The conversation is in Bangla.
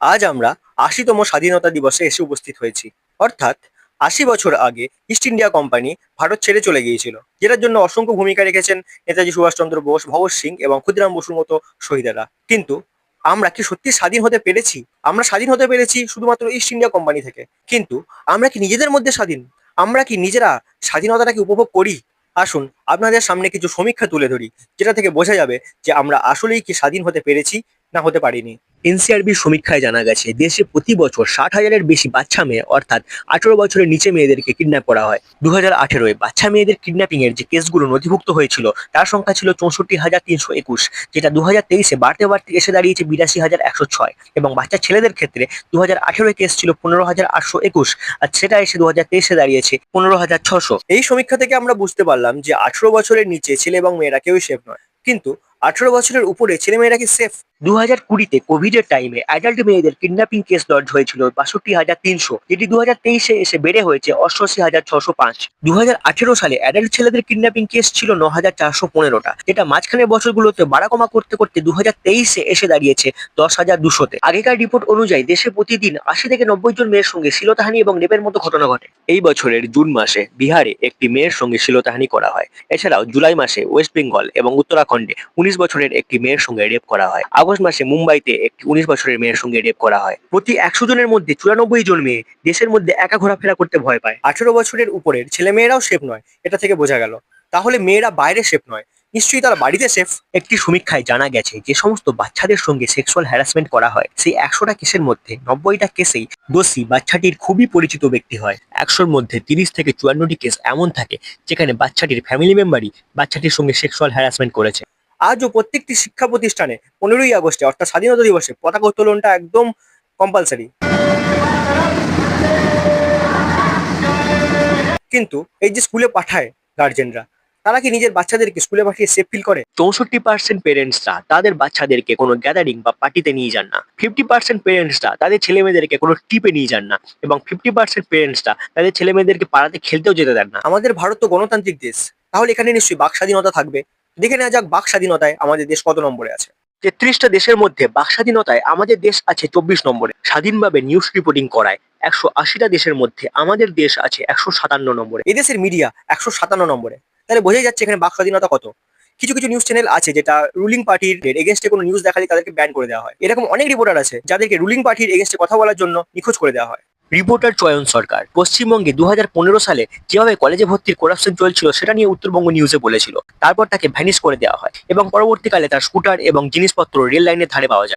আজ আমরা ৮০তম স্বাধীনতা দিবসে এসে উপস্থিত হয়েছি। অর্থাৎ ৮০ বছর আগে ইস্ট ইন্ডিয়া কোম্পানি ভারত ছেড়ে চলে গিয়েছিল, যেটার জন্য অসংখ্য ভূমিকা রেখেছেন নেতাজি সুভাষচন্দ্র বোস, ভগৎ সিং এবং ক্ষুদিরাম বসুর মতো শহীদেরা। কিন্তু আমরা কি সত্যি স্বাধীন হতে পেরেছি? আমরা স্বাধীন হতে পেরেছি শুধুমাত্র ইস্ট ইন্ডিয়া কোম্পানি থেকে। কিন্তু আমরা কি নিজেদের মধ্যে স্বাধীন? আমরা কি নিজেরা স্বাধীনতাটাকে উপভোগ করি? আসুন আপনাদের সামনে কিছু সমীক্ষা তুলে ধরি, যেটা থেকে বোঝা যাবে যে আমরা আসলেই কি স্বাধীন হতে পেরেছি না হতে পারিনি। এনসিআরবির সমীক্ষায় জানা গেছে দেশে প্রতি বছর ৬০,০০০-এর বেশি বাচ্চা মেয়ে অর্থাৎ ১৮ বছরের নিচে মেয়েদেরকে কিডন্যাপ করা হয়। ২০১৮-এ বাচ্চা মেয়েদের কিডন্যাপিং এর যে কেসগুলো নথিভুক্ত হয়েছিল তার সংখ্যা ছিল ৬৪,৩২১, যেটা ২০২৩-এ বাড়তে বাড়তে এসে দাঁড়িয়েছে ৮২,১০৬, এবং বাচ্চা ছেলেদের ক্ষেত্রে ২০১৮-এ কেস ছিল ১৫,৮২১, আর সেটা এসে ২০২৩-এ দাঁড়িয়েছে ১৫,৬০০। এই সমীক্ষা থেকে আমরা বুঝতে পারলাম যে ১৮ বছরের নিচে ছেলে এবং মেয়েরা কেউই সেফ নয়। কিন্তু ১৮ বছরের উপরে ছেলেমেয়েরা কি সেফ? ২০২০-তে কোভিডের টাইমে অ্যাডাল্ট মেয়েদের কিডন্যাপিং কেস দর্জ হয়েছিল ৬২,৩০০, যেটি ২০২৩-এ এসে বেড়ে হয়েছে ৮৮,৬০৫। ২০১৮ সালে অ্যাডাল্ট ছেলেদের কিডন্যাপিং কেস ছিল ৯,৪১৫টা, যেটা মাঝখানের বছরগুলোতে বাড়া কমা করতে করতে ২০২৩-এ এসে দাঁড়িয়েছে ১০,২০০-তে। আগেকার রিপোর্ট অনুযায়ী দেশে প্রতিদিন ৮০ থেকে ৯০ জন মেয়ের সঙ্গে শ্লীলতাহানি এবং রেপের মতো ঘটনা ঘটে। এই বছরের জুন মাসে বিহারে একটি মেয়ের সঙ্গে শ্লীলতাহানি করা হয়। এছাড়াও জুলাই মাসে ওয়েস্ট বেঙ্গল এবং উত্তরাখণ্ডে ১৯ বছরের একটি মেয়ের সঙ্গে রেপ করা হয়। আগস্ট মাসে মুম্বাইতে একটি ১৯ বছরের মেয়ের সঙ্গে রেপ করা হয়। প্রতি ১০০ জনের মধ্যে ৯৪ জন মেয়ে দেশের মধ্যে একা ঘোরাফেরা করতে ভয় পায়। ১৮ বছরের উপরের ছেলেমেয়েরাও সেফ নয়, এটা থেকে বোঝা গেল। তাহলে মেয়েরা বাইরে সেফ নয়, নিশ্চয়ই তারা বাড়িতে সেফ। একটি সমীক্ষায় জানা গেছে যে সমস্ত বাচ্চাদের সঙ্গে সেক্সুয়াল হ্যারাসমেন্ট করা হয় সেই ১০০টা কেসের মধ্যে ৯০টা কেসেই দোষী বাচ্চাটির খুবই পরিচিত ব্যক্তি হয়। ১০০-র মধ্যে ৩০ থেকে ৫৪টি কেস এমন থাকে যেখানে বাচ্চাটির ফ্যামিলি মেম্বারই বাচ্চাটির সঙ্গে সেক্সুয়াল হ্যারাসমেন্ট করেছে। আজও প্রত্যেকটি শিক্ষা প্রতিষ্ঠানে ১৫ই আগস্টে অর্থাৎ স্বাধীনতা দিবসে পতাকা উত্তোলনটা একদম কম্পালসারি। কিন্তু এই যে স্কুলে পাঠায় গার্জেনরা, তারা কি নিজের বাচ্চাদেরকে স্কুলে পাঠিয়ে সেফ ফিল করে? ৬৪% পেরেন্টসরা তাদের বাচ্চাদেরকে কোনো গ্যাদারিং বা পার্টিতে নিয়ে যান না। 50% পেরেন্টসরা তাদের ছেলেমেয়েদেরকে কোনো ট্রিপে নিয়ে যান না, এবং 50% পেরেন্টসরা তাদের ছেলেমেয়েদেরকে পাড়াতে খেলতেও যেতে দেন না। আমাদের ভারত তো গণতান্ত্রিক দেশ, তাহলে এখানে নিশ্চয়ই বাক স্বাধীনতা থাকবে। দেখে নেওয়া যাক বাক স্বাধীনতায় আমাদের দেশ কত নম্বরে আছে। ৩৩টা দেশের মধ্যে বাক স্বাধীনতায় আমাদের দেশ আছে ২৪ নম্বরে। স্বাধীনভাবে নিউজ রিপোর্টিং করায় ১৮০টা দেশের মধ্যে আমাদের দেশ আছে ১৫৭ নম্বরে। এদেশের মিডিয়া ১৫৭ নম্বরে। তাহলে বোঝাই যাচ্ছে এখানে বাক স্বাধীনতা কত। কিছু কিছু নিউজ চ্যানেল আছে যেটা রুলিং পার্টির এগেনস্টে কোনো নিউজ দেখালে তাদেরকে ব্যান করে দেওয়া হয়। এরকম অনেক রিপোর্টার আছে যাদেরকে রুলিং পার্টির এগেনস্টে কথা বলার জন্য নিখোঁজ করে দেওয়া হয়। রিপোর্টার চয়ন সরকার পশ্চিমবঙ্গে ২০১৫ সালে যেভাবে কলেজে ভর্তির করাপশন চলছিল সেটা নিয়ে উত্তরবঙ্গ নিউজে বলেছিল। তারপর তাকে ভ্যানিশ করে দেওয়া হয় এবং পরবর্তীকালে তার স্কুটার এবং জিনিসপত্র রেল লাইনের ধারে পাওয়া যায়।